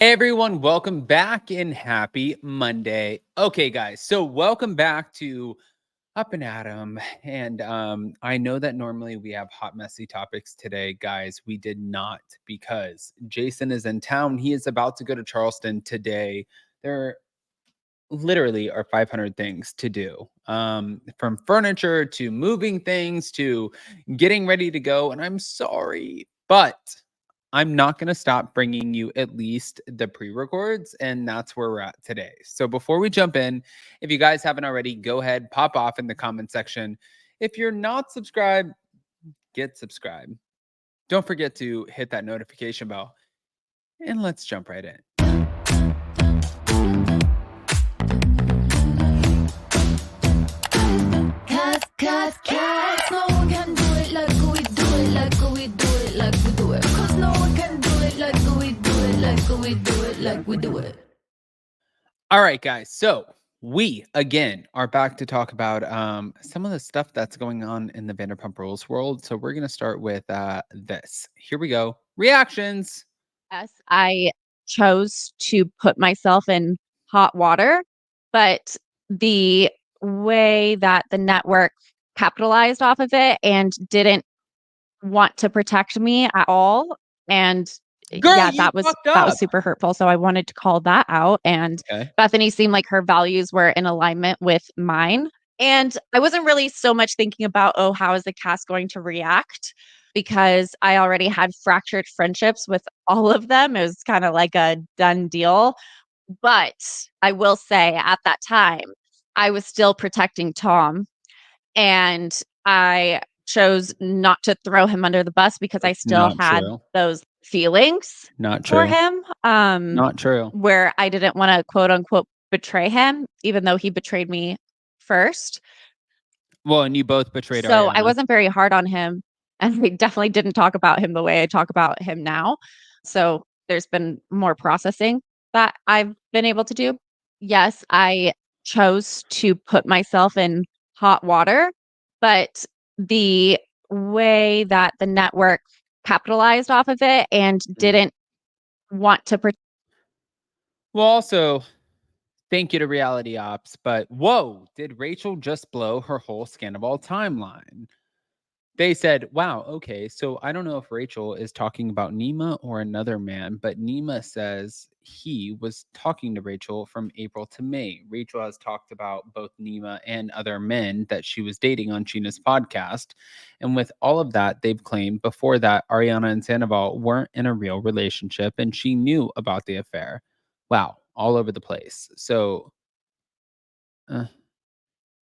Hey everyone, welcome back and happy Monday. Okay, guys, so welcome back to Up and Adam. And I know that normally we have hot, messy topics today, guys. We did not because Jason is in town. He is about to go to Charleston today. There literally are 500 things to do, from furniture to moving things to getting ready to go. And I'm sorry, but I'm not going to stop bringing you at least the pre-records, and that's where we're at today. So before we jump in, if you guys haven't already, go ahead, pop off in the comment section. If you're not subscribed, get subscribed. Don't forget to hit that notification bell, and let's jump right in. Cause no one can do it like we do it, like we do it, like we do it. Cause no one can do it like we do it, like we do it, like we do it. All right, guys. So we again are back to talk about some of the stuff that's going on in the Vanderpump Rules world. So we're gonna start with this. Here we go. Reactions. Yes, I chose to put myself in hot water, but the way that the network capitalized off of it and didn't want to protect me at all. And Girl, yeah, you that was fucked up. super hurtful. So I wanted to call that out. And Okay. Bethenny seemed like her values were in alignment with mine. And I wasn't really so much thinking about, oh, how is the cast going to react? Because I already had fractured friendships with all of them. It was kind of like a done deal. But I will say at that time, I was still protecting Tom. And I chose not to throw him under the bus because I still Not had true. those feelings Not for true. him, Not true. where I didn't wanna quote unquote betray him, even though he betrayed me first. Well, and you both betrayed So I Ariana. wasn't very hard on him, and we definitely didn't talk about him the way I talk about him now. So there's been more processing that I've been able to do. Yes, I chose to put myself in hot water, but the way that the network capitalized off of it and didn't want to Well, also, thank you to Reality Ops, but whoa, did Rachel just blow her whole Scandoval timeline? They said, wow, okay, so I don't know if Rachel is talking about Nima or another man, but Nima says he was talking to Rachel from April to May. Rachel has talked about both Nima and other men that she was dating on Sheena's podcast. And with all of that, they've claimed before that Ariana and Sandoval weren't in a real relationship and she knew about the affair. Wow, all over the place. So, uh,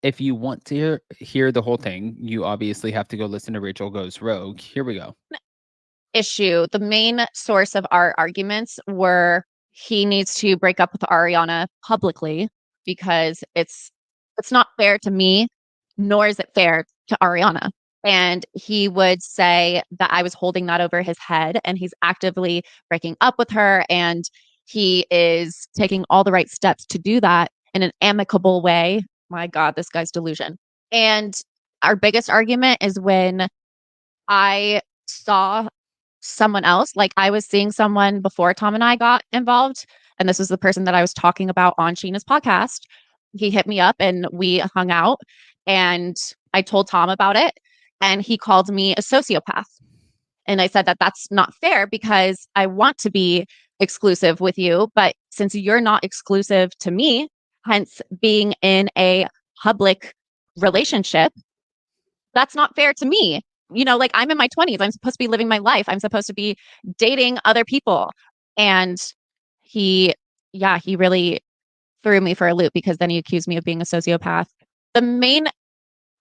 if you want to hear the whole thing, you obviously have to go listen to Rachel Goes Rogue. Here we go. issue. The main source of our arguments were he needs to break up with Ariana publicly because it's not fair to me, nor is it fair to Ariana. And he would say that I was holding that over his head and he's actively breaking up with her and he is taking all the right steps to do that in an amicable way. My God, this guy's delusion. And our biggest argument is when I saw someone else. Like I was seeing someone before Tom and I got involved, and this was the person that I was talking about on Sheena's podcast. He hit me up and we hung out, and I told Tom about it, and he called me a sociopath. And I said that that's not fair because I want to be exclusive with you, but since you're not exclusive to me, hence being in a public relationship, that's not fair to me. You know, like I'm in my 20s. I'm supposed to be living my life. I'm supposed to be dating other people. And he, yeah, he really threw me for a loop because then he accused me of being a sociopath. The main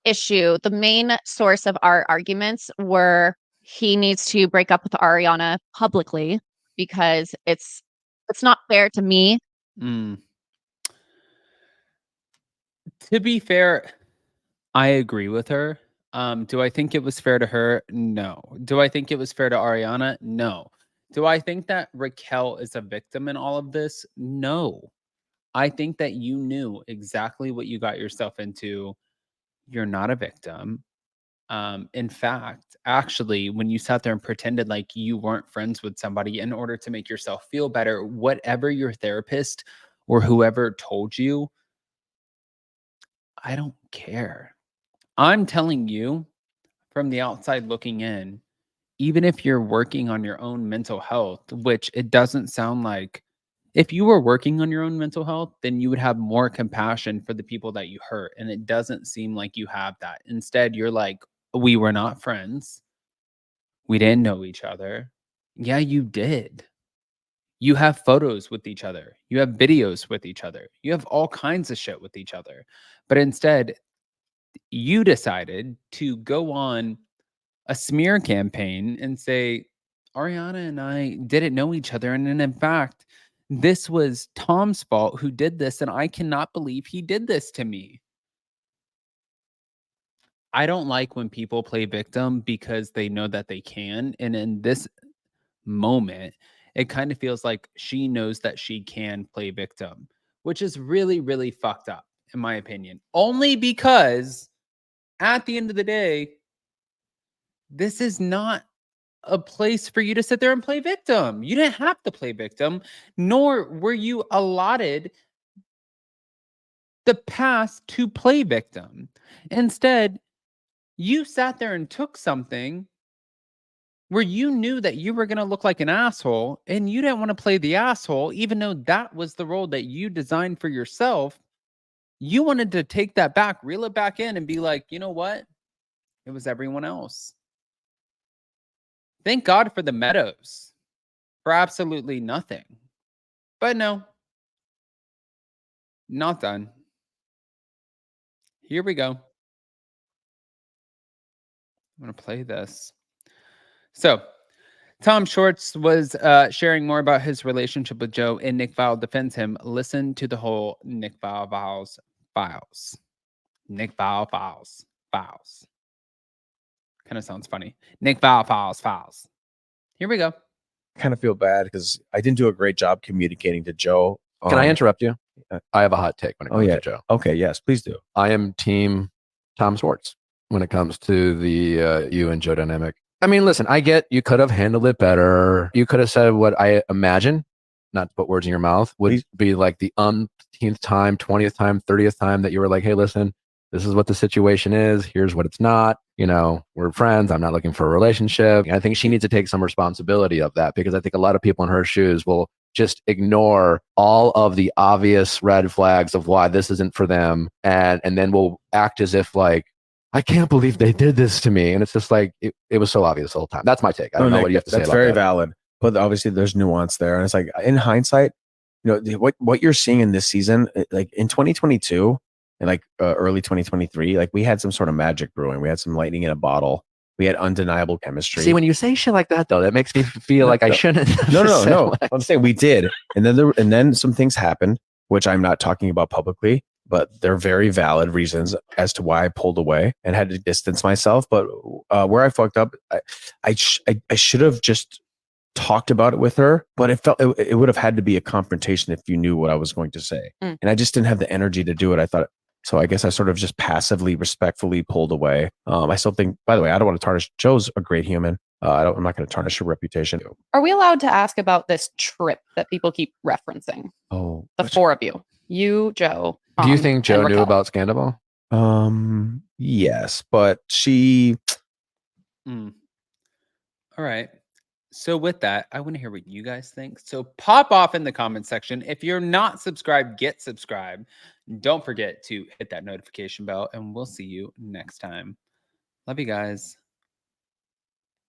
the main source of our arguments were he needs to break up with Ariana publicly because it's not fair to me. Mm. To be fair, I agree with her. Do I think it was fair to her? No. Do I think it was fair to Ariana? No. Do I think that Raquel is a victim in all of this? No. I think that you knew exactly what you got yourself into. You're not a victim. In fact, actually, when you sat there and pretended like you weren't friends with somebody in order to make yourself feel better, whatever your therapist or whoever told you, I don't care. I'm telling you from the outside looking in, even if you're working on your own mental health, which it doesn't sound like, if you were working on your own mental health, then you would have more compassion for the people that you hurt. And it doesn't seem like you have that. Instead, you're like, we were not friends. We didn't know each other. Yeah, you did. You have photos with each other. You have videos with each other. You have all kinds of shit with each other. But instead, you decided to go on a smear campaign and say, Ariana and I didn't know each other. And then, in fact, this was Tom's fault who did this. And I cannot believe he did this to me. I don't like when people play victim because they know that they can. And in this moment, it kind of feels like she knows that she can play victim, which is really, really fucked up, in my opinion. Only because at the end of the day, this is not a place for you to sit there and play victim. You didn't have to play victim, nor were you allotted the pass to play victim. Instead, you sat there and took something where you knew that you were going to look like an asshole and you didn't want to play the asshole, even though that was the role that you designed for yourself. You wanted to take that back, reel it back in, and be like, you know what? It was everyone else. Thank God for the Meadows for absolutely nothing. But no, not done. Here we go. I'm going to play this. So, Tom Schwartz was sharing more about his relationship with Joe, and Nick Viall defends him. Listen to the whole Nick Viall's files. Nick Viall files. Kind of sounds funny. Nick Viall files. Here we go. Kind of feel bad because I didn't do a great job communicating to Joe. Can I interrupt you? I have a hot take when it comes to Joe. Okay, yes, please do. I am team Tom Schwartz when it comes to the you and Joe dynamic. I mean, listen, I get you could have handled it better. You could have said what I imagine, not to put words in your mouth, would be like the umpteenth time, 20th time, 30th time that you were like, hey, listen, this is what the situation is. Here's what it's not. You know, we're friends. I'm not looking for a relationship. I think she needs to take some responsibility of that because I think a lot of people in her shoes will just ignore all of the obvious red flags of why this isn't for them. And then will act as if like, I can't believe they did this to me. And it's just like, it was so obvious the whole time. That's my take. I don't know what you have to say about that. That's very valid. But obviously there's nuance there. And it's like, in hindsight, you know, what you're seeing in this season, like in 2022 and like early 2023, like we had some sort of magic brewing. We had some lightning in a bottle. We had undeniable chemistry. See, when you say shit like that, though, that makes me feel like I shouldn't. No. I'm saying we did. And then some things happened, which I'm not talking about publicly, but they're very valid reasons as to why I pulled away and had to distance myself. But where I fucked up, I should have just talked about it with her, but it would have had to be a confrontation if you knew what I was going to say. And I just didn't have the energy to do it. I thought, so I guess I sort of just passively, respectfully pulled away. I still think, by the way, I don't want to tarnish. Joe's a great human. I'm not going to tarnish her reputation. Are we allowed to ask about this trip that people keep referencing? Oh, the four of you, Joe. Do you think Joe knew about Scandoval? Yes, but she. All right. So with that, I want to hear what you guys think. So pop off in the comment section. If you're not subscribed, get subscribed. Don't forget to hit that notification bell, and we'll see you next time. Love you guys.